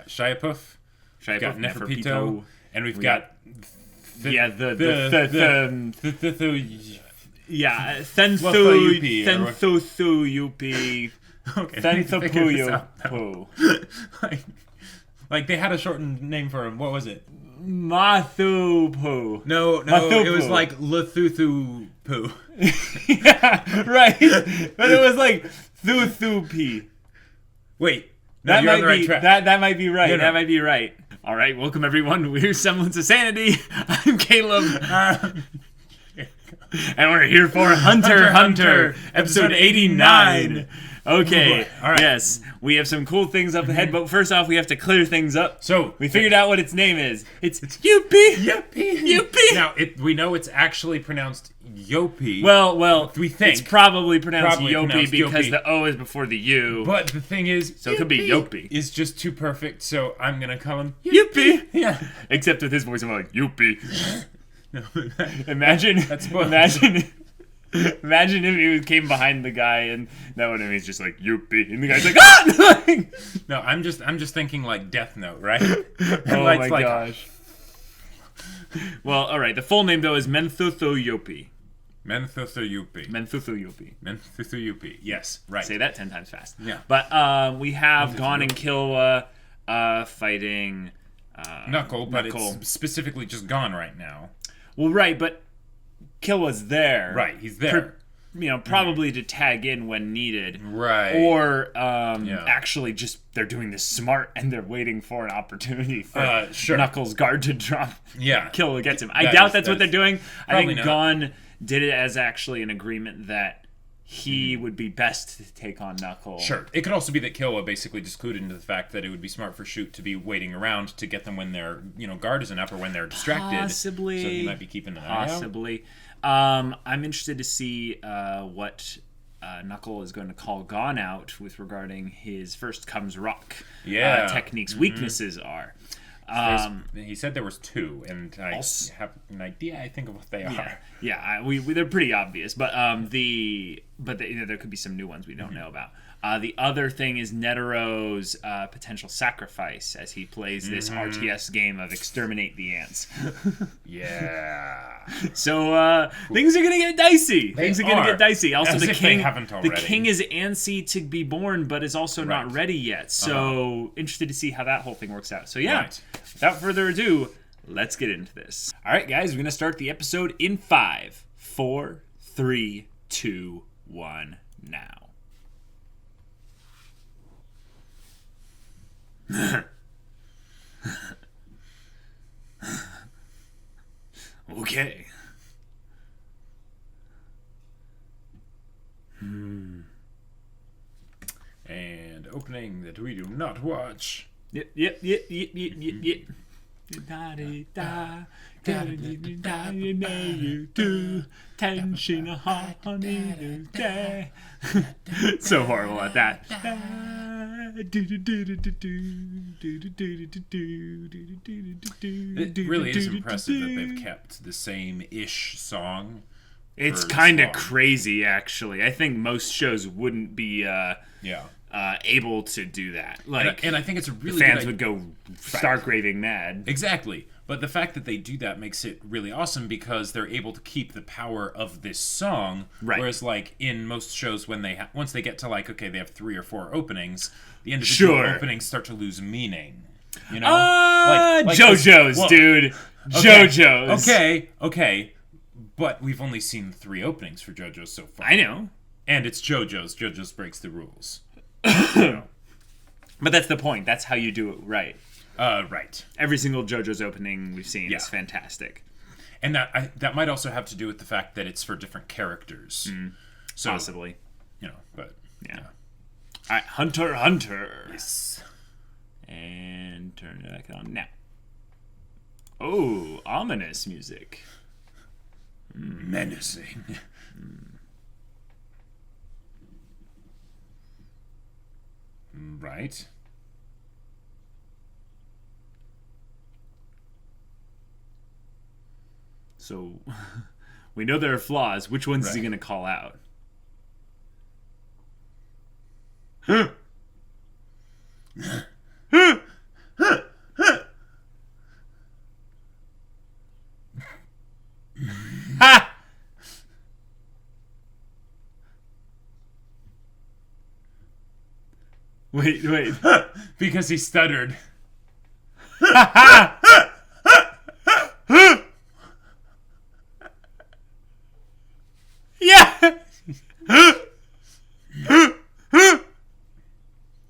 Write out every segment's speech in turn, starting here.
got Shiapuff. We've got Neferpito. And we've got... Thenthu-Yupi. Thenthu-Puyo-Pu. Like, they had a shortened name for him. What was it? Mathu-Pu. No, Mathupu. it was like Lethuthu-Pu. Yeah, right. But it was like Thuthu-Pi. Wait. No, you're on the right track. That might be right. No. That might be right. All right, welcome everyone. We're Semblance of Sanity. I'm Caleb. And we're here for Hunter, episode 89. Okay, all right. Yes, we have some cool things up ahead, but first off, we have to clear things up. So, we figured out what its name is. It's Yupi. Yupi. Now, we know it's actually pronounced Yopi. Well, we think. It's probably pronounced Yopi because the O is before the U. But the thing is, so it could be Yopi. Is just too perfect, so I'm going to call him Yupi. Yeah. Except with his voice, I'm like, Yupi. No, imagine if he came behind the guy and that would have been just like Yuppie, and the guy's like ah. No, I'm just thinking like Death Note, right? Oh my gosh. Well, all right. The full name though is Menthuthu Yupi. Menthuthu. Yes, right. Say that 10 times fast. Yeah. But we have Gon and Killua fighting Knuckle, but it's specifically just Gon right now. Well, right, but Killua's there. Right, he's there. Probably to tag in when needed. Right. Or actually just they're doing this smart and they're waiting for an opportunity for Knuckles' guard to drop. Yeah. Killua gets him. I doubt that's what they're doing. I think not. Gon did it as actually an agreement that he would be best to take on Knuckles. Sure. It could also be that Killua basically just clued into the fact that it would be smart for Shoot to be waiting around to get them when their guard isn't up or when they're distracted. Possibly. So he might be keeping an eye out. Possibly. I'm interested to see what Knuckle is going to call Gon out with regarding his first comes rock techniques. Weaknesses are. He said there was two, and I have an idea. I think of what they are. Yeah, they're pretty obvious, but there could be some new ones we don't know about. The other thing is Netero's potential sacrifice as he plays this RTS game of exterminate the ants. Yeah. So things are gonna get dicey. Also, the king is antsy to be born, but is also not ready yet. So interested to see how that whole thing works out. So without further ado, let's get into this. All right, guys, we're gonna start the episode in 5, 4, 3, 2, 1, now. Okay. And opening that we do not watch. Yep. So horrible at that. It really is impressive that they've kept the same-ish song. It's kind of crazy, actually. I think most shows wouldn't be able to do that. And I think it's a really the fans would go stark raving mad. Exactly. But the fact that they do that makes it really awesome because they're able to keep the power of this song. Right. Whereas, like, in most shows, when they once they get to, like, okay, they have 3 or 4 openings, the individual openings start to lose meaning. You know? Like JoJo's, dude. JoJo's. Okay. But we've only seen 3 openings for JoJo so far. I know. And it's JoJo's. JoJo's breaks the rules. But that's the point. That's how you do it right. Right. Every single JoJo's opening we've seen is fantastic. And that might also have to do with the fact that it's for different characters. So, possibly. But... Yeah. All right, Hunter. Yes. And turn it back on now. Oh, ominous music. Menacing. Right. So, we know there are flaws. Which ones is he going to call out? Wait. Because he stuttered. Yeah!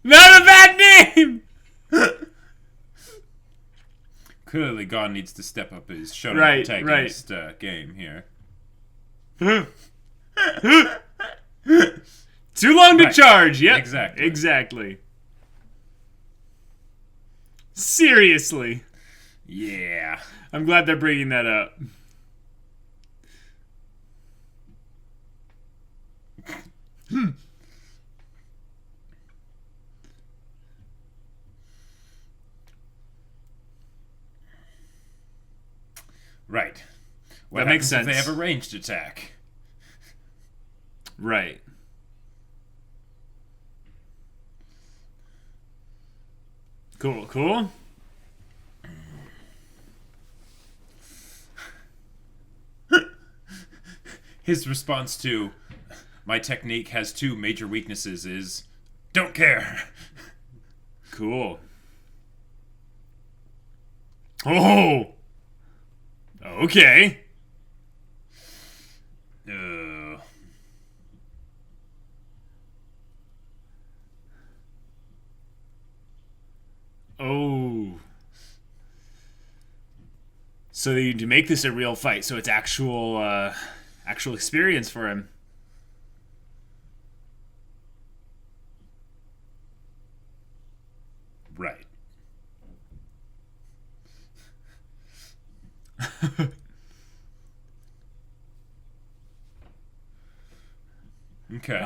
Not a bad name! Clearly, God needs to step up his shonen protagonist game here. Too long to charge. Yep. Exactly. Seriously. Yeah. I'm glad they're bringing that up. Right. That makes sense. If they have a ranged attack. Right. Cool. His response to my technique has 2 major weaknesses is don't care. Cool. Oh. Okay. Oh. So you to make this a real fight, so it's actual experience for him. Right. Okay.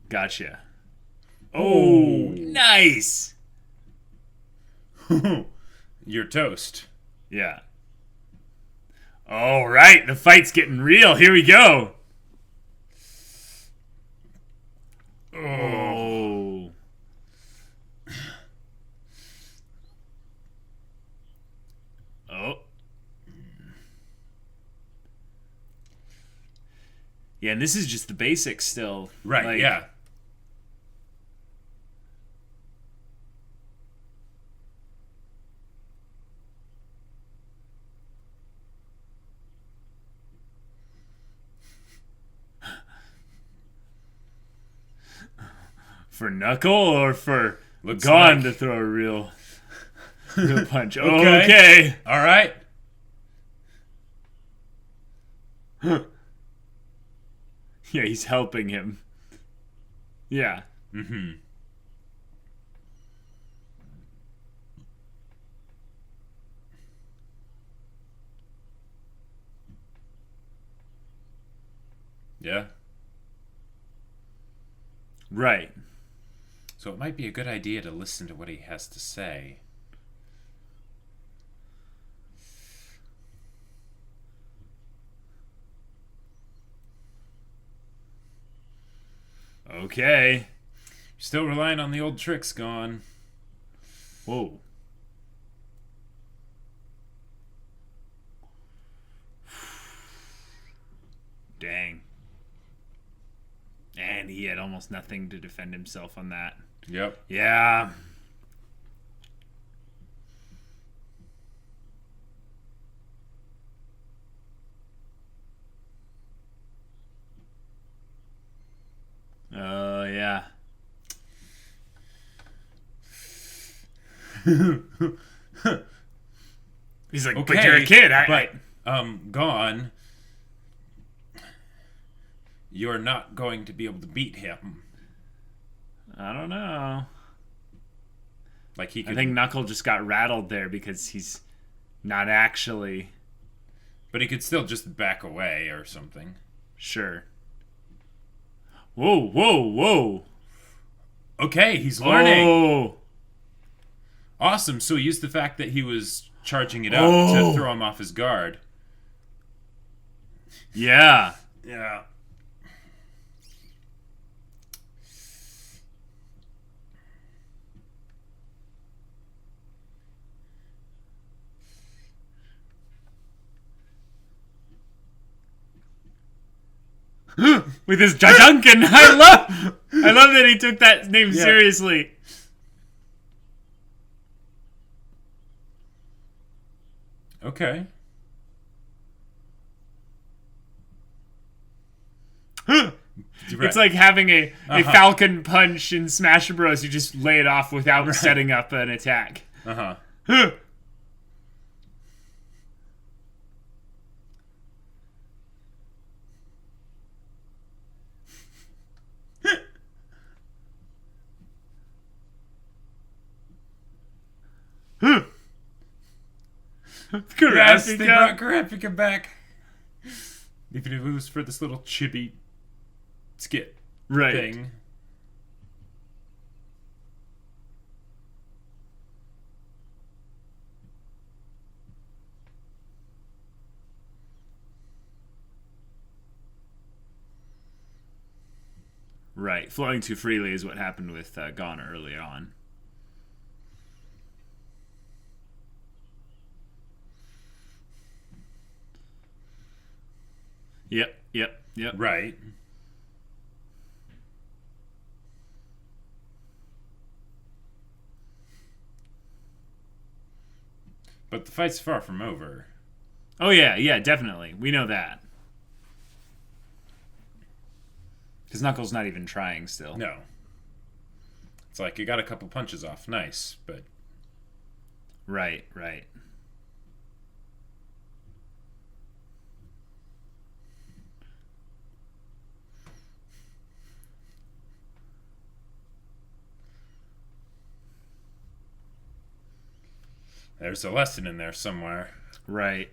Gotcha. Oh, nice. You're toast. Yeah. All right, the fight's getting real. Here we go. Oh. Oh. Yeah, and this is just the basics still. Right, like, yeah. For Knuckle or for Looks Gon like... to throw a real punch? Okay. Okay. All right. Yeah, he's helping him. Yeah. Mm-hmm. Yeah. Right. So it might be a good idea to listen to what he has to say. Okay. Still relying on the old tricks, Gon. Whoa. Dang. And he had almost nothing to defend himself on that. Yep. Yeah. Oh, yeah. He's like, okay, but you're a kid. Gon, you're not going to be able to beat him. I don't know. Like he could... I think Knuckle just got rattled there because he's not actually... But he could still just back away or something. Sure. Whoa. Okay, he's learning. Oh. Awesome. So he used the fact that he was charging it up to throw him off his guard. Yeah. Yeah. With his Jajunkin. I love that he took that name seriously. Okay. It's like having a Falcon punch in Smash Bros. You just lay it off without setting up an attack. Yes, they brought Kurapika back. Even if it was for this little chibi skit thing. Right. Flowing too freely is what happened with Gon early on. Yep. Right. But the fight's far from over. Oh, yeah, definitely. We know that. Because Knuckles not even trying still. No. It's like, you got a couple punches off. Nice, but... Right. There's a lesson in there somewhere. Right.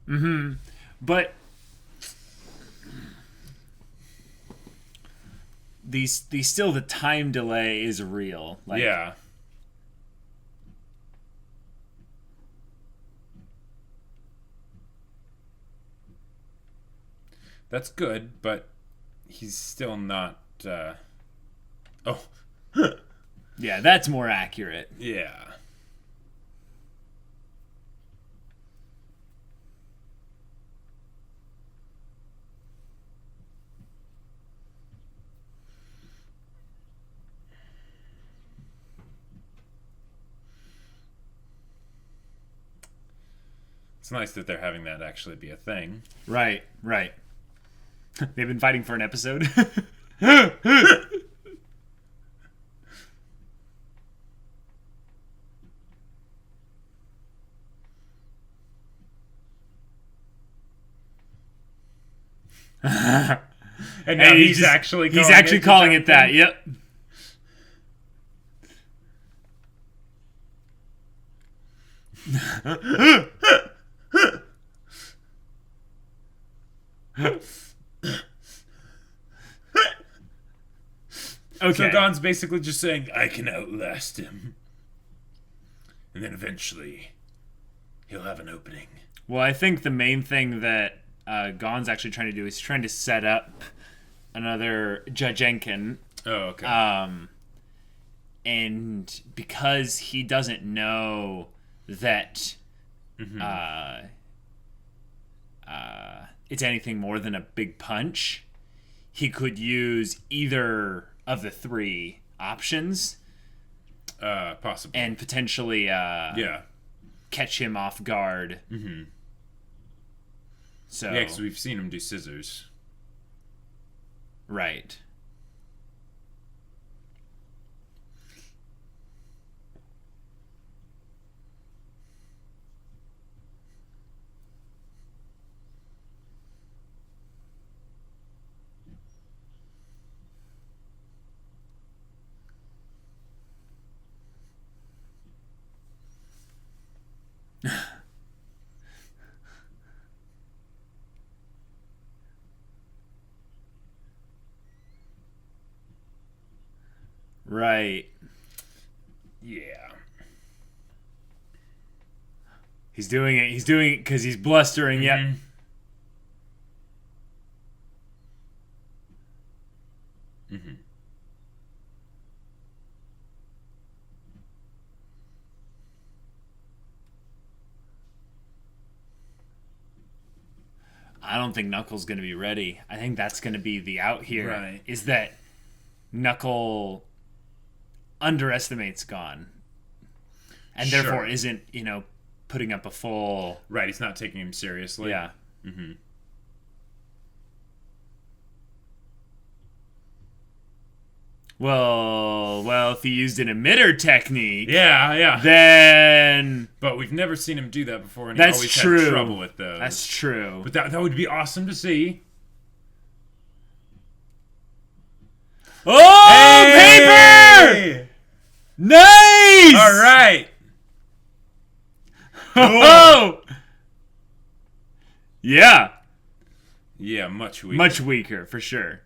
But the time delay is real. Like, yeah. That's good, but he's still not... Oh. Yeah, that's more accurate. Yeah. It's nice that they're having that actually be a thing. Right. They've been fighting for an episode. And now he's actually calling it that. Yep. Okay. So Gon's basically just saying, I can outlast him. And then eventually, he'll have an opening. Well, I think the main thing that Gon's actually trying to do is trying to set up another Jajunkin. Oh, okay. And because he doesn't know that it's anything more than a big punch, he could use either of the three options. Possibly. And potentially catch him off guard. Mm-hmm. So, yeah, because we've seen him do scissors. Right. Right. Yeah. He's doing it. He's doing it because he's blustering. Mm-hmm. Yep. Mm-hmm. I don't think Knuckle's going to be ready. I think that's going to be the out here. Right. Is that Knuckle underestimates Gon. And therefore isn't, putting up a full... Right, he's not taking him seriously. Yeah. Mm-hmm. Well, if he used an emitter technique... Yeah. Then... But we've never seen him do that before, and he always had trouble with those. That's true. But that would be awesome to see. Oh, hey! paper! Nice! All right. Oh! Yeah. Yeah, much weaker. Much weaker, for sure.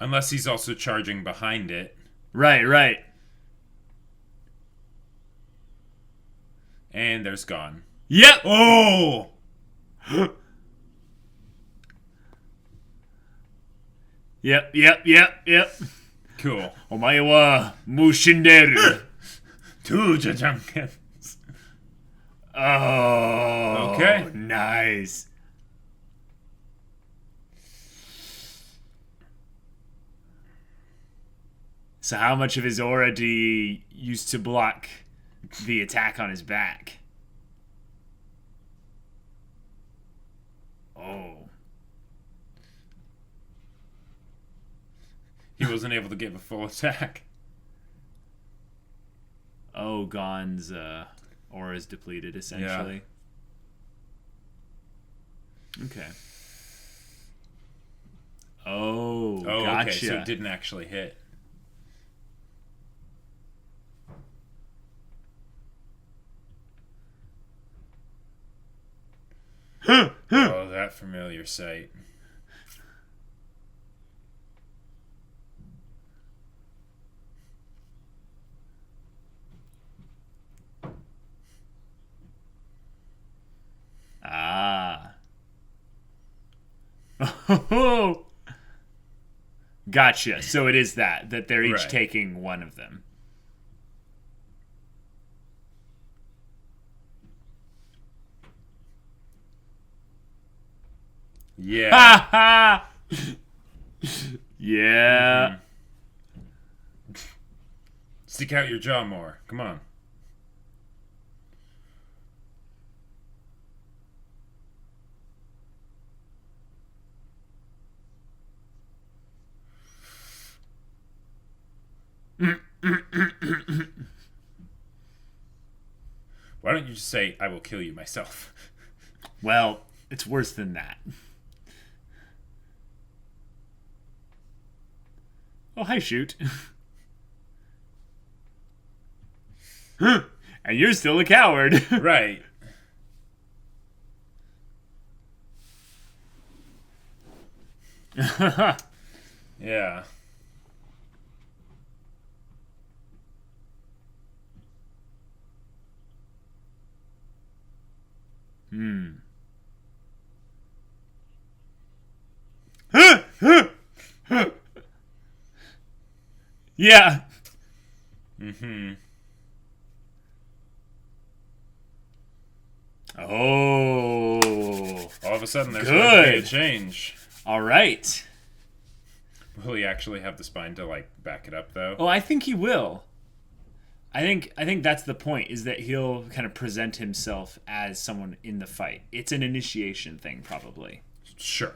Unless he's also charging behind it. Right. And there's Gon. Yep. Oh! Yep. Cool. Omae wa mushinderu. Two Jajankens. Oh. Okay. Nice. So how much of his aura do he use to block the attack on his back? Oh. He wasn't able to give a full attack. Oh, Gon's aura is depleted, essentially. Yeah. Okay. Oh, gotcha. Okay, so it didn't actually hit. Oh, that familiar sight. Ah. Oh. Gotcha. So it is that they're each taking one of them. Yeah. Ha ha! Yeah. Mm-hmm. Stick out your jaw more. Come on. Why don't you just say, I will kill you myself? Well, it's worse than that. Oh, hi, Shoot. And you're still a coward. Right. Yeah. Yeah. Mm-hmm. Oh. All of a sudden, there's going to be a change. All right. Will he actually have the spine to, back it up, though? Oh, I think he will. I think that's the point, is that he'll kind of present himself as someone in the fight. It's an initiation thing, probably. Sure.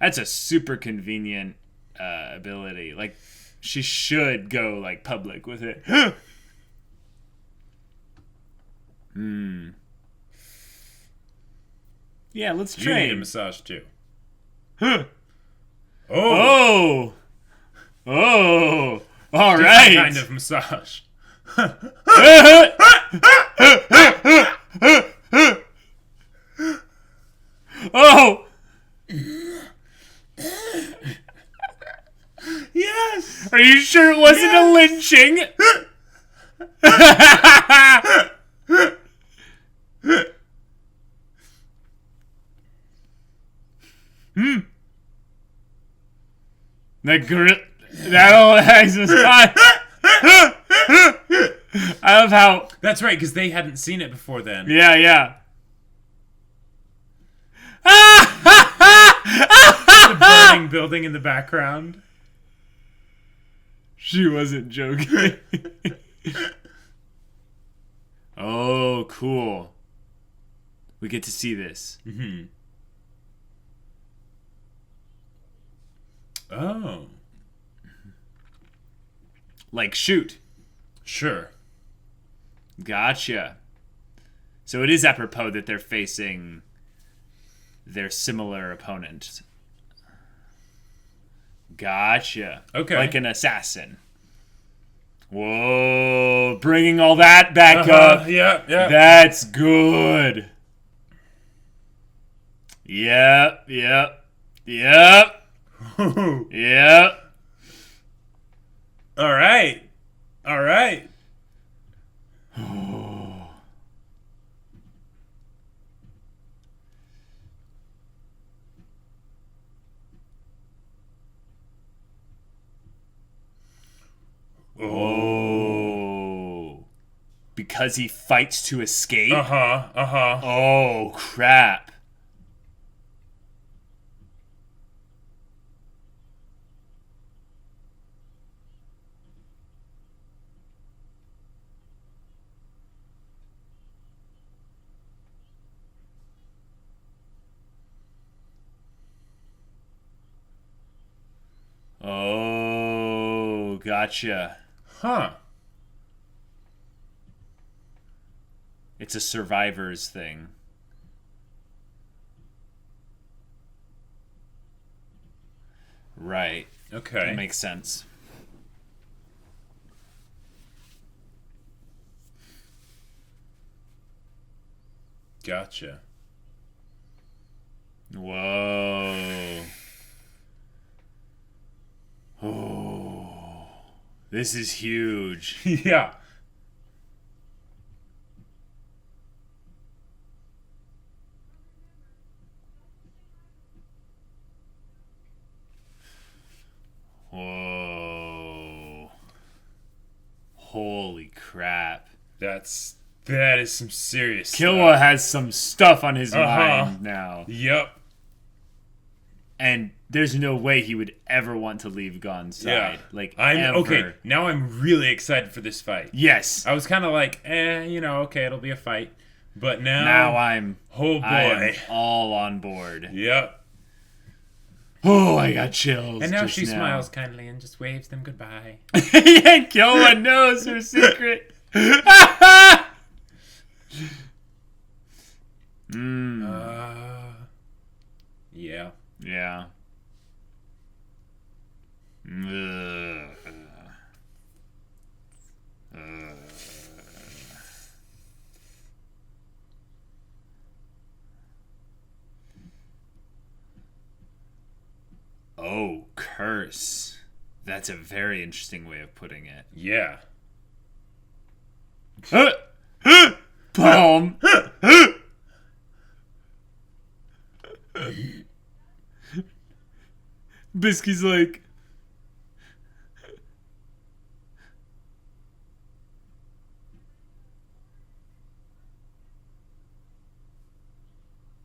That's a super convenient ability. She should go, public with it. Yeah, let's train. You need a massage, too. Oh! All Different right. kind of massage. Oh! Yes! Are you sure it wasn't a lynching? That old hag's a spy. I love how... That's right, because they hadn't seen it before then. Yeah. The burning building in the background. She wasn't joking. Oh, cool. We get to see this. Mm-hmm. Oh. Like, shoot. Sure. Gotcha. So it is apropos that they're facing their similar opponent. Gotcha. Okay. Like an assassin. Whoa. Bringing all that back up. Yeah. That's good. Yep. All right. Oh. Because he fights to escape? Uh-huh. Oh, crap. Oh, gotcha. Huh. It's a survivor's thing. Right. Okay. That makes sense. Gotcha. Whoa. Oh. This is huge. Yeah. Whoa. Holy crap. That is some serious Killua stuff. has some stuff on his mind now. Yep. And there's no way he would ever want to leave Gon's side. Yeah. Like, I'm ever. okay. Now I'm really excited for this fight. Yes. I was kind of like, okay, it'll be a fight. But now I'm oh boy, I'm all on board. Yep. Oh, I got chills. And now she smiles kindly and just waves them goodbye. Yeah, Killua knows her secret. Yeah. Yeah. Oh, curse. That's a very interesting way of putting it. Yeah. Palm. Bisky's like,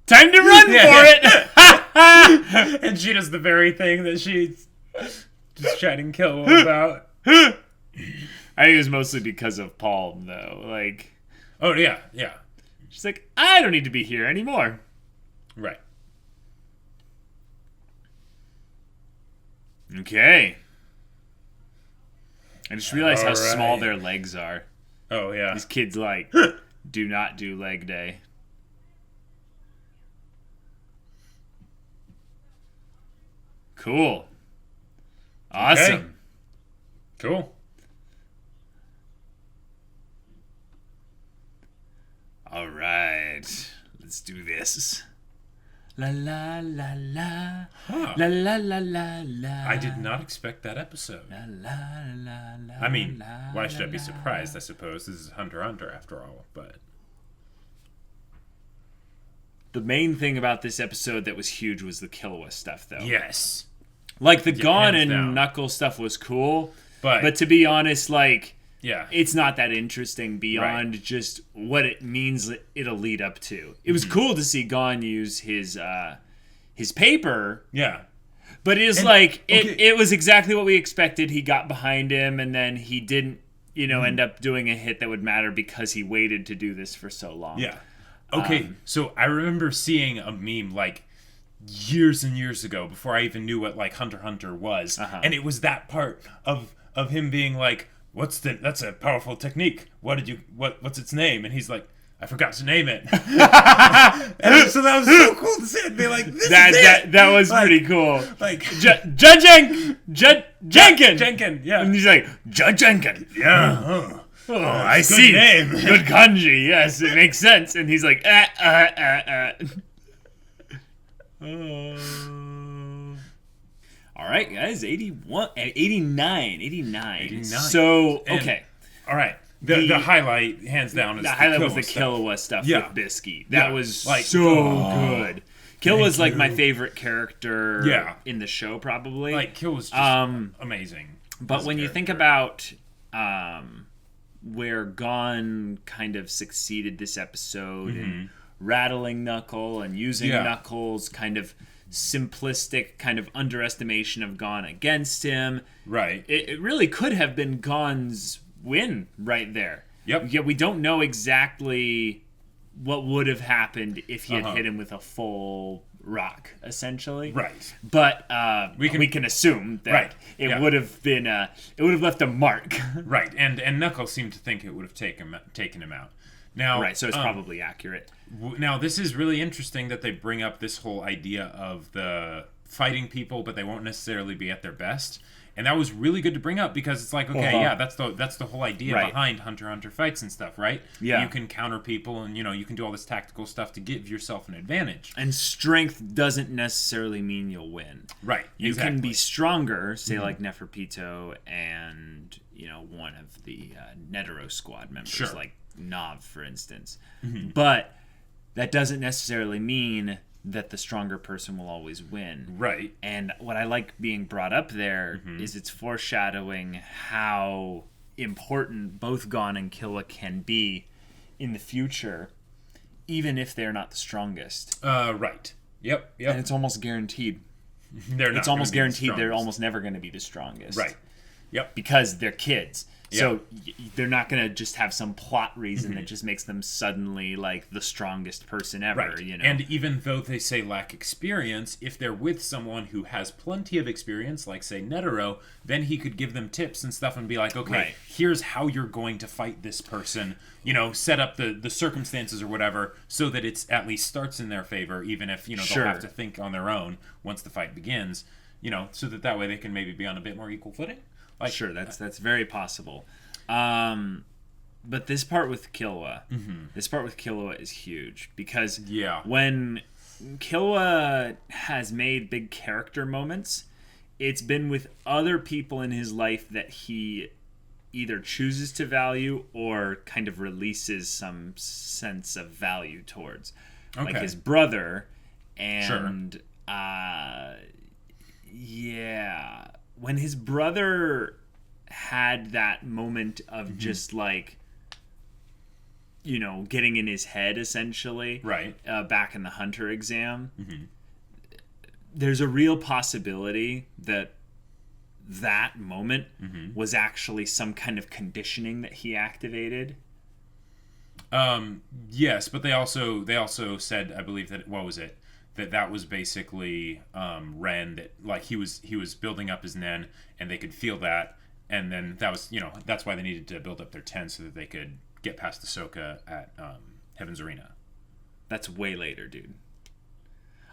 time to run for it. And she does the very thing that she's just trying to kill him about. I think it was mostly because of Palm, though. Like, oh yeah. She's like, I don't need to be here anymore. Right. Okay. I just realized how small their legs are. Oh yeah. These kids like do not do leg day. Cool. Awesome. Okay. Cool. All right. Let's do this. La la la la. Huh. La la la la la. I did not expect that episode. La la la la. I mean, why should I be surprised, I suppose? This is Hunter after all, but... The main thing about this episode that was huge was the Killua stuff, though. Yes. Like, the Gon and Knuckles stuff was cool, but to be honest, like, it's not that interesting beyond just what it means it'll lead up to. It was cool to see Gon use his paper. Yeah. But it was exactly what we expected. He got behind him, and then he didn't, end up doing a hit that would matter because he waited to do this for so long. Yeah. Okay, so I remember seeing a meme, like, years and years ago, before I even knew what, like, HunterxHunter was. And it was that part of him being like, that's a powerful technique. What's its name? And he's like, I forgot to name it. And so that was so cool to see it. Be like, this is it. That was pretty cool. Like, Jenkin. Yeah. And he's like, Jenkin. Yeah. I see. Name. Good kanji. Yes, it makes sense. And he's like, All right, guys, 89. So, okay. All right. The highlight, hands down, is the highlight was the Killua stuff with Bisky. That was like, so good. Killua's like my favorite character in the show, probably. Like, Killua's just amazing. But when you think about where Gon kind of succeeded this episode in rattling Knuckle and using Knuckles, kind of simplistic kind of underestimation of Gon against him. Right. It really could have been Gon's win right there. Yep. Yeah, we don't know exactly what would have happened if he had hit him with a full rock, essentially. Right. But we can assume that it would have been it would have left a mark. Right. And Knuckles seemed to think it would have taken him out. Now, right, so it's probably accurate. Now, this is really interesting that they bring up this whole idea of the fighting people, but they won't necessarily be at their best. And that was really good to bring up because it's like, okay, that's the whole idea behind Hunter fights and stuff, right? Yeah. You can counter people and, you can do all this tactical stuff to give yourself an advantage. And strength doesn't necessarily mean you'll win. Right, You can be stronger, say like Neferpito and, one of the Netero squad members, like Nav, for instance. But that doesn't necessarily mean that the stronger person will always win. Right. And what I like being brought up there is it's foreshadowing how important both Gon and Killua can be in the future, even if they're not the strongest. Right. Yep. And it's almost guaranteed. It's almost guaranteed they're almost never going to be the strongest. Right. Yep. Because they're kids. So they're not going to just have some plot reason that just makes them suddenly like the strongest person ever, right. And even though they say lack experience, if they're with someone who has plenty of experience, like say Netero, then he could give them tips and stuff and be like, okay, here's how you're going to fight this person, set up the circumstances or whatever so that it's at least starts in their favor, even if, they'll have to think on their own once the fight begins, so that way they can maybe be on a bit more equal footing. Like, sure, that's very possible. But this part with Killua, is huge because when Killua has made big character moments, it's been with other people in his life that he either chooses to value or kind of releases some sense of value towards. Okay. Like his brother and when his brother had that moment of just like, getting in his head essentially, right? Back in the Hunter exam, there's a real possibility that moment was actually some kind of conditioning that he activated. Yes, but they also said, I believe that that was basically Ren, that like he was building up his Nen and they could feel that, and then that was that's why they needed to build up their 10 so that they could get past Ahsoka at Heaven's Arena. That's way later, dude.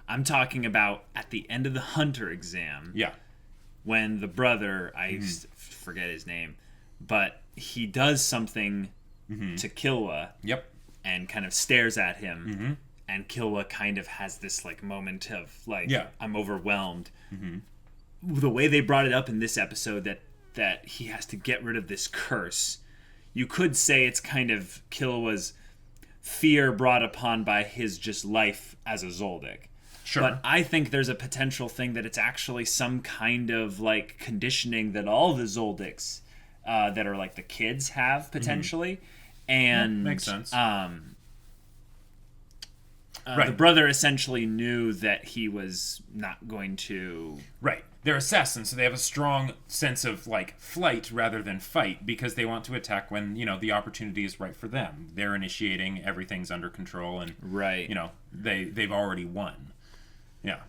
I'm talking about at the end of the Hunter exam. Yeah. When the brother, I forget his name, but he does something to Killua. Yep. And kind of stares at him. And Killua kind of has this like moment of like, I'm overwhelmed. The way they brought it up in this episode that he has to get rid of this curse, you could say it's kind of Killua's fear brought upon by his just life as a Zoldyck. Sure. But I think there's a potential thing that it's actually some kind of like conditioning that all the Zoldycks that are like the kids have potentially. And makes sense. The brother essentially knew that he was not going to... Right. They're assassins, so they have a strong sense of, like, flight rather than fight, because they want to attack when, the opportunity is right for them. They're initiating, everything's under control, and, they've already won. Yeah.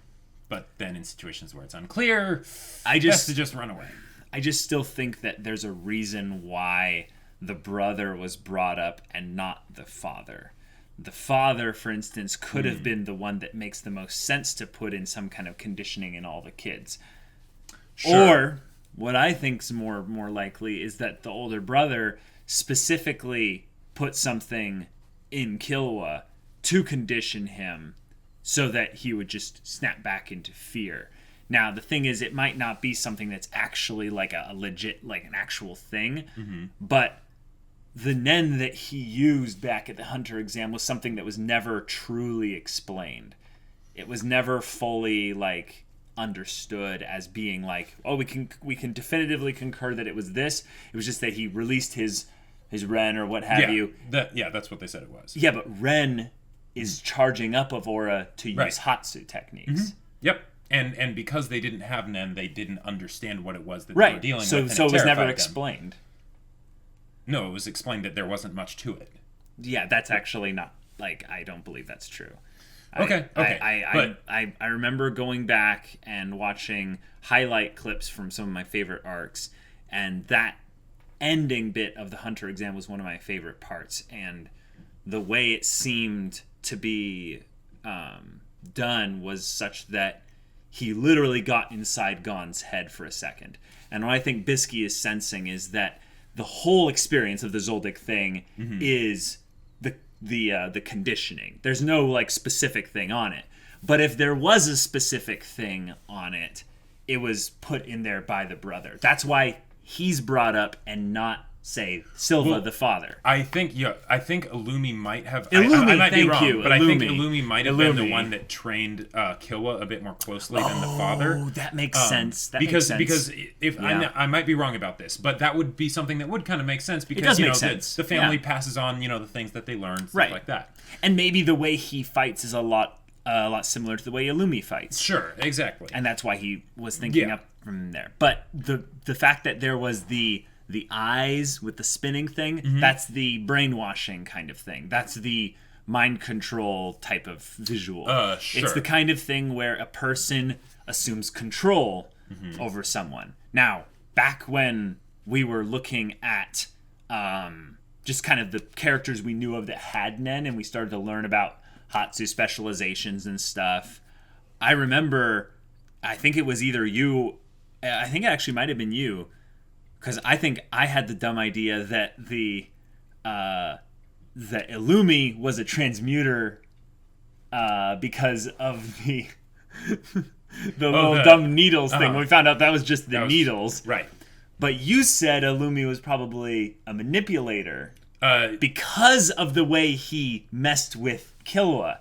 But then in situations where it's unclear, best to just run away. I just still think that there's a reason why the brother was brought up and not the father. The father, for instance, could have been the one that makes the most sense to put in some kind of conditioning in all the kids. Sure. Or what I think's more likely is that the older brother specifically put something in Killua to condition him so that he would just snap back into fear. Now, the thing is, it might not be something that's actually like a legit, like an actual thing, but the Nen that he used back at the Hunter exam was something that was never truly explained. It was never fully, like, understood as being like, oh, we can definitively concur that it was this. It was just that he released his Ren or what have you. That's what they said it was. Yeah, but Ren is charging up of aura to use Hatsu techniques. Yep. And because they didn't have Nen, they didn't understand what it was that they were dealing with. So it was never explained. No, it was explained that there wasn't much to it. Yeah, that's actually not, like, I don't believe that's true. Okay. I remember going back and watching highlight clips from some of my favorite arcs, and that ending bit of the Hunter exam was one of my favorite parts, and the way it seemed to be done was such that he literally got inside Gon's head for a second. And what I think Bisky is sensing is that the whole experience of the Zoldyck thing is the conditioning. There's no like specific thing on it. But if there was a specific thing on it, it was put in there by the brother. That's why he's brought up and not, say, Silva, the father. I think Illumi might have... I might be wrong, but I think Illumi might have been the one that trained Killua a bit more closely than the father. Oh, that makes sense. Because if I might be wrong about this, but that would be something that would kind of make sense because it does make sense. The family passes on the things that they learned, stuff like that. And maybe the way he fights is a lot similar to the way Illumi fights. Sure, exactly. And that's why he was thinking up from there. But the fact that there was the eyes with the spinning thing, that's the brainwashing kind of thing. That's the mind control type of visual. Sure. It's the kind of thing where a person assumes control over someone. Now, back when we were looking at just kind of the characters we knew of that had Nen, and we started to learn about Hatsu specializations and stuff, I remember, I think it was either you, I think it actually might have been you, because I think I had the dumb idea that that Illumi was a transmuter because of the dumb needles thing. We found out that was just the needles. Right. But you said Illumi was probably a manipulator because of the way he messed with Killua.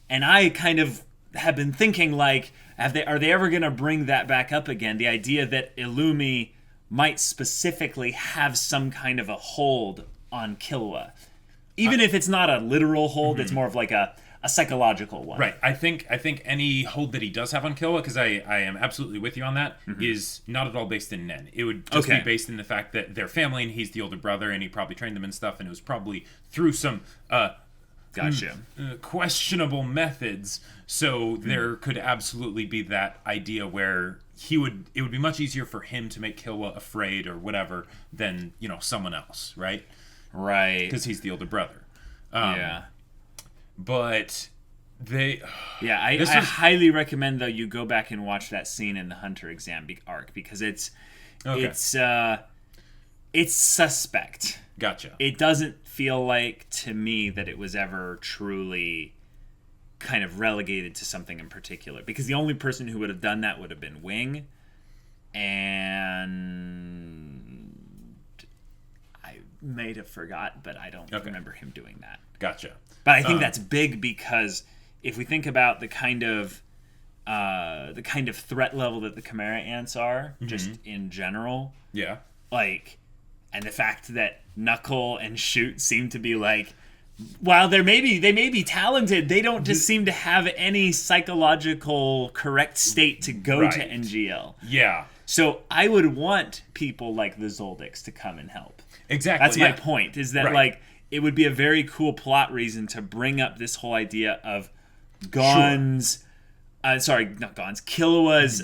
And I kind of have been thinking, like, are they ever going to bring that back up again? The idea that Illumi might specifically have some kind of a hold on Killua. Even if it's not a literal hold, it's more of like a psychological one. Right. I think any hold that he does have on Killua, because I am absolutely with you on that, is not at all based in Nen. It would just be based in the fact that they're family and he's the older brother and he probably trained them and stuff, and it was probably through some questionable methods. So there could absolutely be that idea where it would be much easier for him to make Killua afraid or whatever than, someone else, right? Right. Because he's the older brother. But I highly recommend, though, you go back and watch that scene in the Hunter exam arc, because it's suspect. Gotcha. It doesn't feel like, to me, that it was ever truly kind of relegated to something in particular, because the only person who would have done that would have been Wing, and I may have forgot, but I don't remember him doing that. Gotcha. But I think that's big, because if we think about the kind of the kind of threat level that the Chimera ants are, just in general. Yeah. Like, and the fact that Knuckle and Shoot seem to be like, while they may be talented, they don't just seem to have any psychological correct state to go to NGL. Yeah. So I would want people like the Zoldycks to come and help. Exactly. That's my point, is that like it would be a very cool plot reason to bring up this whole idea of Gon's Killua's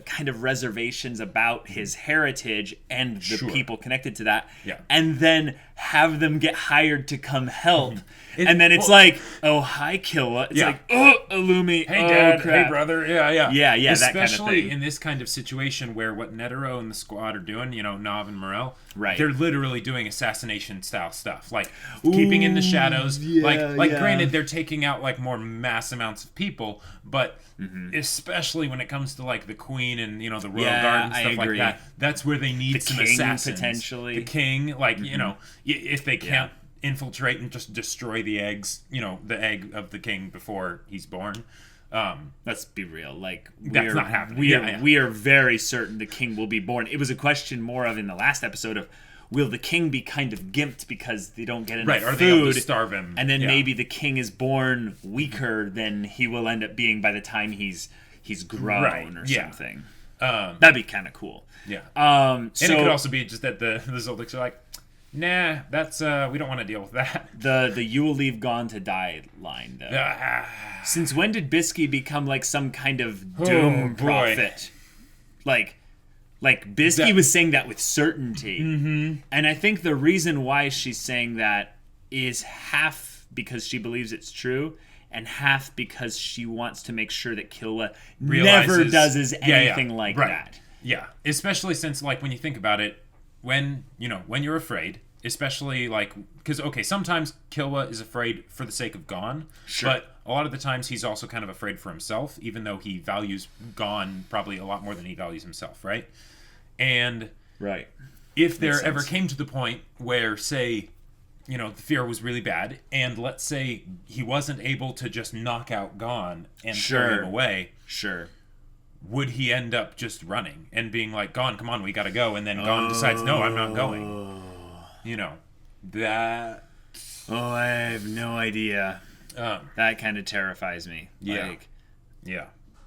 kind of reservations about his heritage and the people connected to that, and then have them get hired to come help. And then it's like, oh, hi, Killua. It's like, oh, Illumi. Hey, Dad. Crap. Hey, brother. Yeah. Yeah, especially that kind of thing. In this kind of situation where what Netero and the squad are doing, Nav and Morel, right? They're literally doing assassination-style stuff. Like, keeping in the shadows. Granted, they're taking out, like, more mass amounts of people, but especially when it comes to, like, the Queen and, the Royal Guard and stuff like that, that's where they need some assassins. Potentially. The King, like, if they can't infiltrate and just destroy the eggs, the egg of the king before he's born. Let's be real. Like, that's not happening. We are very certain the king will be born. It was a question more of in the last episode of, will the king be kind of gimped because they don't get enough food? Are they able to starve him? And then maybe the king is born weaker than he will end up being by the time he's grown or something. That'd be kind of cool. Yeah. And it could also be just that the Zoldycks are like, nah, that's we don't want to deal with that. The you will leave Gon to die line though. Since when did Bisky become like some kind of doom prophet? Like Bisky was saying that with certainty. And I think the reason why she's saying that is half because she believes it's true, and half because she wants to make sure that Killua never does anything like that. Yeah, especially since, like, when you think about it, when you're afraid, especially, like, because, okay, sometimes Killua is afraid for the sake of Gon, but a lot of the times he's also kind of afraid for himself, even though he values Gon probably a lot more than he values himself, right? And if there ever came to the point where, say, the fear was really bad, and let's say he wasn't able to just knock out Gon and carry him away, would he end up just running and being like, Gon, come on, we gotta go, and then Gon decides, no, I'm not going. That... Oh, I have no idea. That kind of terrifies me.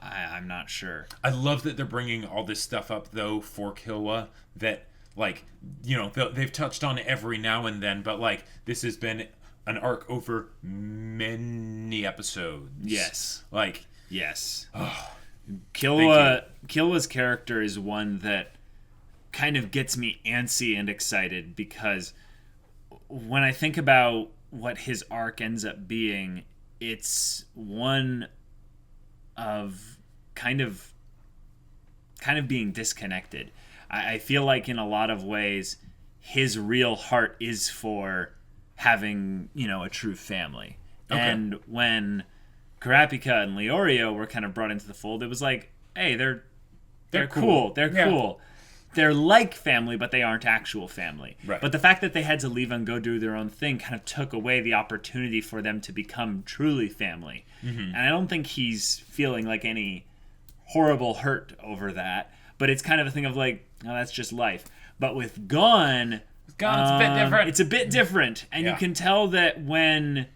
I'm not sure. I love that they're bringing all this stuff up, though, for Killua, that, like, they've touched on every now and then, but, like, this has been an arc over many episodes. Yes. Like... Yes. Killua's character is one that kind of gets me antsy and excited, because when I think about what his arc ends up being, it's one of kind of being disconnected. I feel like in a lot of ways his real heart is for having, a true family. Okay. And when Kurapika and Leorio were kind of brought into the fold, it was like, hey, they're cool. They're cool. They're like family, but they aren't actual family. Right. But the fact that they had to leave and go do their own thing kind of took away the opportunity for them to become truly family. And I don't think he's feeling like any horrible hurt over that. But it's kind of a thing of like, oh, that's just life. But with Gon, it's a bit different. It's a bit different. And you can tell that when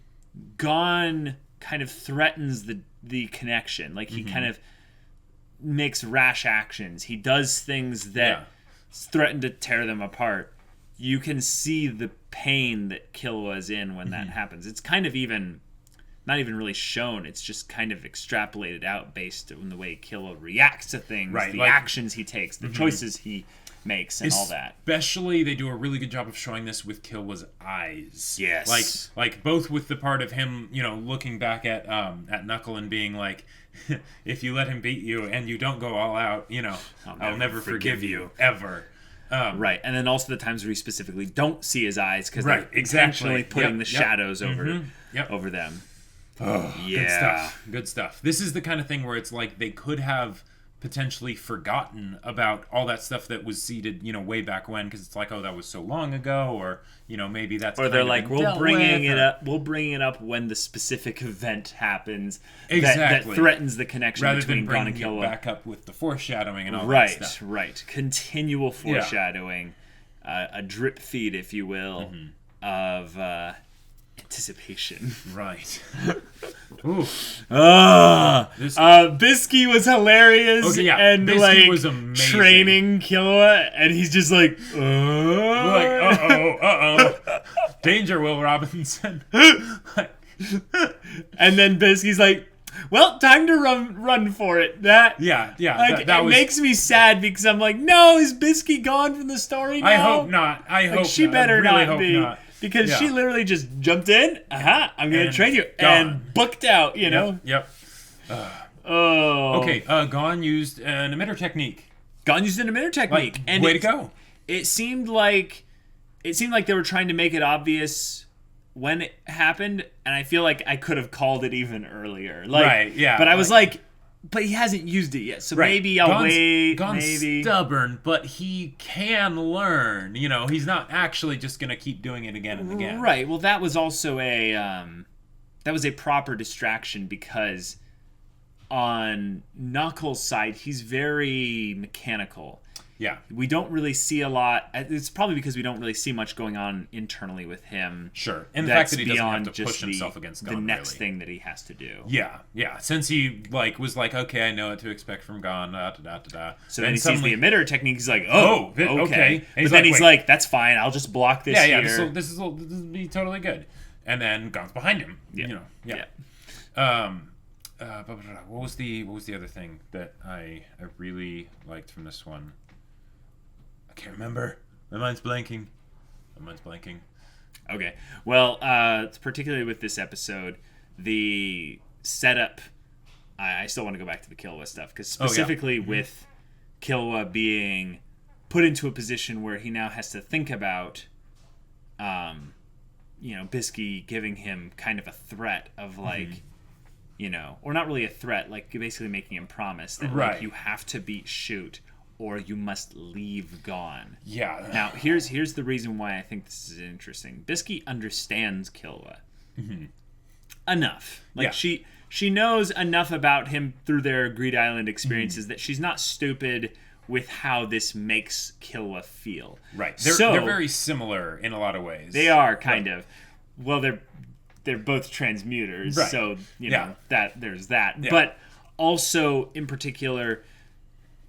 Gon kind of threatens the connection, like he kind of makes rash actions, he does things that threaten to tear them apart, you can see the pain that Killua is in when that happens. It's kind of not even really shown, it's just kind of extrapolated out based on the way Killua reacts to things, the actions he takes, the choices he makes, and all that. Especially, they do a really good job of showing this with Killua's eyes. Yes. Like both with the part of him, looking back at Knuckle and being like, if you let him beat you and you don't go all out, I'll never forgive you ever. Right, and then also the times where you specifically don't see his eyes because they're intentionally putting the shadows over them. Oh, good stuff. This is the kind of thing where it's like they could have potentially forgotten about all that stuff that was seeded, way back when, because it's like, oh, that was so long ago, or maybe that's, or they're like, we'll bring it up when the specific event happens that threatens the connection rather between than Gon and bringing Killua. it back up with the foreshadowing and all that stuff. Right. Continual foreshadowing, a drip feed, if you will, of anticipation. Right. Bisky was hilarious. Okay, yeah. And Bisky was amazing. Training Killua, and he's just like, uh-oh. Danger, Will Robinson. And then Bisky's like, well, time to run for it. That makes me sad because I'm like, no, is Bisky gone from the story now? I hope not. She better not be. Because she literally just jumped in, I'm going to train you, and booked out, know? Yep. Okay, Gon used an emitter technique. And way to go. It seemed like they were trying to make it obvious when it happened, and I feel like I could have called it even earlier. Right, yeah. But I was like, but he hasn't used it yet, so maybe I'll wait. Gon's stubborn, but he can learn. He's not actually just going to keep doing it again and again. Right. Well, that was also a proper distraction because on Knuckles' side, he's very mechanical. Yeah. We don't really see a lot. It's probably because we don't really see much going on internally with him. Sure. And the fact that he doesn't have to push himself against Gon, the next thing that he has to do. Yeah. Since he was like, okay, I know what to expect from Gon. So then he sees the emitter technique. He's like, okay. And but he's like, that's fine. I'll just block this here. Yeah. This will be totally good. And then Gon's behind him. Yeah. What was the other thing that I really liked from this one? I can't remember. My mind's blanking. Okay. Well, particularly with this episode, the setup. I still want to go back to the Killua stuff because specifically with Killua being put into a position where he now has to think about, Bisky giving him kind of a threat of like, or not really a threat, like basically making him promise that like, you have to beat Shoot or you must leave Gon. Yeah. Now, here's the reason why I think this is interesting. Bisky understands Killua. Enough. Like, she knows enough about him through their Greed Island experiences that she's not stupid with how this makes Killua feel. Right. They're very similar in a lot of ways. They are, kind of. Well, they're both transmuters, so, that there's that. Yeah. But also, in particular,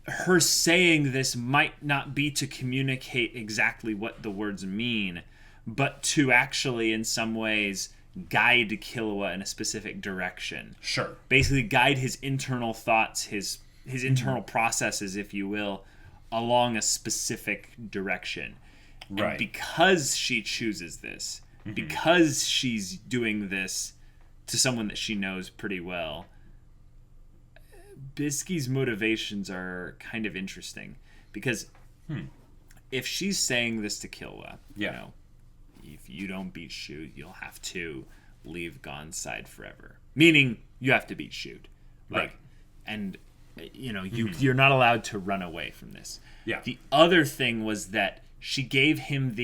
her saying this might not be to communicate exactly what the words mean, but to actually, in some ways, guide Killua in a specific direction. Sure. Basically guide his internal thoughts, his internal processes, if you will, along a specific direction. Right. And because she chooses this, because she's doing this to someone that she knows pretty well, Bisky's motivations are kind of interesting because if she's saying this to Killua, if you don't beat Shoot, you'll have to leave Gon's side forever. Meaning you have to beat Shoot. Like, and you're not allowed to run away from this. Yeah. The other thing was that she gave him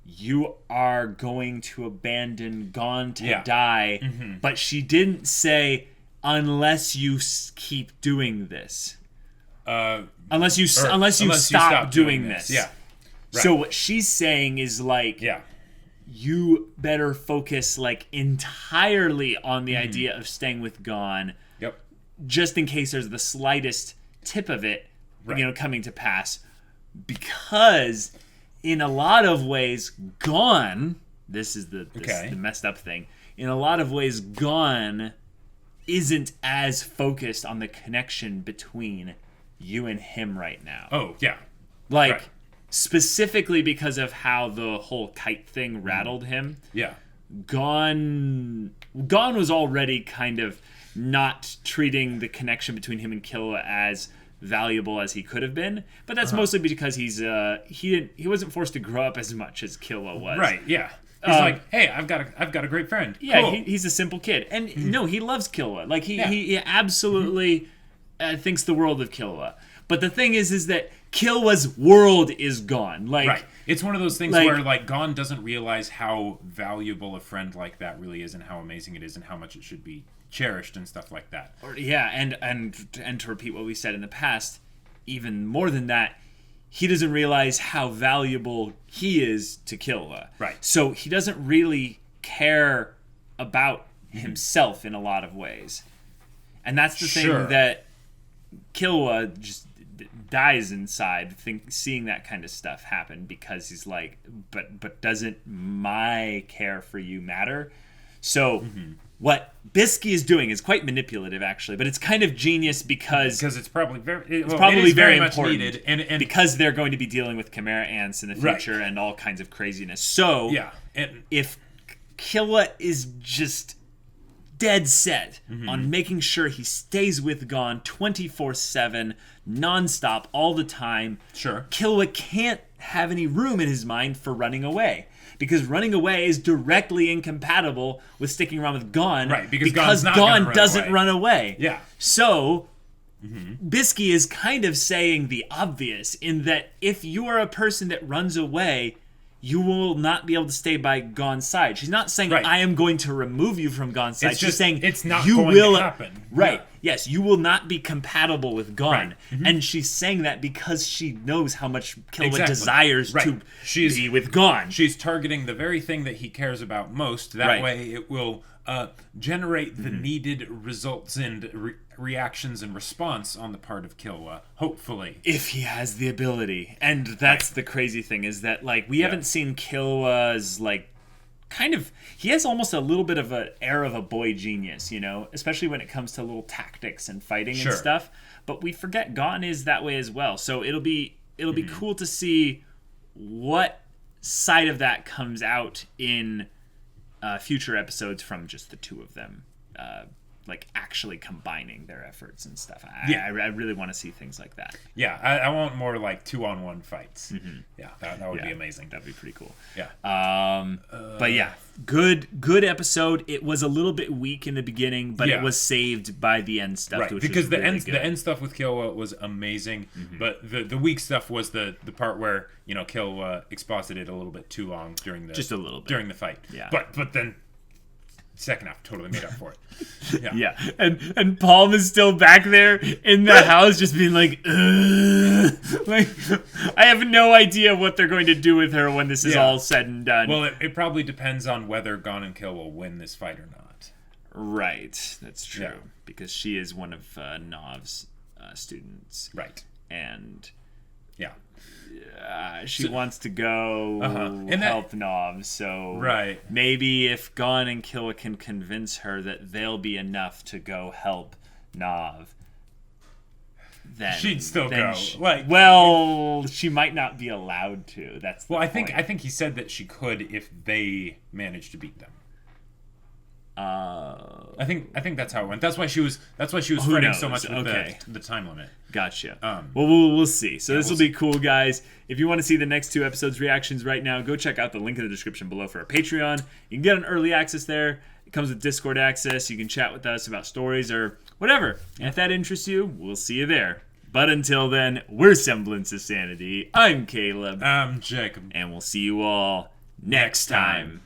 you are going to abandon Gon to die, but she didn't say unless you keep doing this. Unless you stop doing this. Yeah. Right. So what she's saying is like, you better focus like entirely on the idea of staying with Gon. Yep. Just in case there's the slightest tip of it, coming to pass, because in a lot of ways, Gon. This is the messed up thing. In a lot of ways, Gon isn't as focused on the connection between you and him right now. Oh, yeah. Like, specifically because of how the whole kite thing rattled him. Yeah. Gon was already kind of not treating the connection between him and Killua as valuable as he could have been, but that's mostly because he wasn't forced to grow up as much as Killua was. Right, yeah. He's like, hey, I've got a great friend. Yeah, cool. He's a simple kid, and no, he loves Killua. Like he absolutely thinks the world of Killua. But the thing is that Killua's world is gone. Like, right. It's one of those things where, like, Gon doesn't realize how valuable a friend like that really is and how amazing it is and how much it should be cherished and stuff like that. Yeah, and to repeat what we said in the past, even more than that, he doesn't realize how valuable he is to Killua. Right. So he doesn't really care about himself in a lot of ways. And that's the thing that Killua just dies inside seeing that kind of stuff happen, because he's like, but doesn't my care for you matter? So what Bisky is doing is quite manipulative, actually, but it's kind of genius because it's probably very very much important needed, and because they're going to be dealing with Chimera ants in the future and all kinds of craziness. So if Killua is just dead set on making sure he stays with Gon 24/7, nonstop, all the time, Killua can't have any room in his mind for running away. Because running away is directly incompatible with sticking around with Gon. Right, because Gon doesn't run away. Yeah. So, Bisky is kind of saying the obvious, in that if you are a person that runs away, you will not be able to stay by Gon's side. She's not saying, I am going to remove you from Gon's side. She's saying, it's not going to happen. Right. Yeah. Yes, you will not be compatible with Gon. Right. And she's saying that because she knows how much Killua desires to be with Gon. She's targeting the very thing that he cares about most. That way it will generate the needed results and reactions and response on the part of Killua, hopefully. If he has the ability. And that's the crazy thing, is that, like, we haven't seen Killua's, like, kind of, he has almost a little bit of an air of a boy genius, you know, especially when it comes to little tactics and fighting and stuff. But we forget Gon is that way as well. So it'll be cool to see what side of that comes out in future episodes from just the two of them, like actually combining their efforts and stuff. I really want to see things like that. Yeah, I want more like 2-on-1 fights. Yeah, that would be amazing. That'd be pretty cool. Yeah. But yeah, good episode. It was a little bit weak in the beginning, but it was saved by the end stuff. Right, because the end stuff with Killua was amazing, but the weak stuff was the part where, you know, Killua exposited a little bit too long during the fight. Yeah. But then second half totally made up for it. Yeah. And Palm is still back there in the house just being like, ugh. Like, I have no idea what they're going to do with her when this is all said and done. Well, it probably depends on whether Gon and Kill will win this fight or not. Right. That's true. Yeah. Because she is one of Nov's students. Right. And yeah, she wants to go help Nov, so maybe if Gon and Killua can convince her that they'll be enough to go help Nov, then she'd still go. She might not be allowed to. That's the point. I think he said that she could if they managed to beat them. I think that's how it went. That's why she was fretting so much with the time limit. Gotcha. Well, we'll see. So this will be cool, guys. If you want to see the next two episodes' reactions right now, go check out the link in the description below for our Patreon. You can get an early access there. It comes with Discord access. You can chat with us about stories or whatever. And if that interests you, we'll see you there. But until then, we're Semblance of Sanity. I'm Caleb. I'm Jacob. And we'll see you all next time.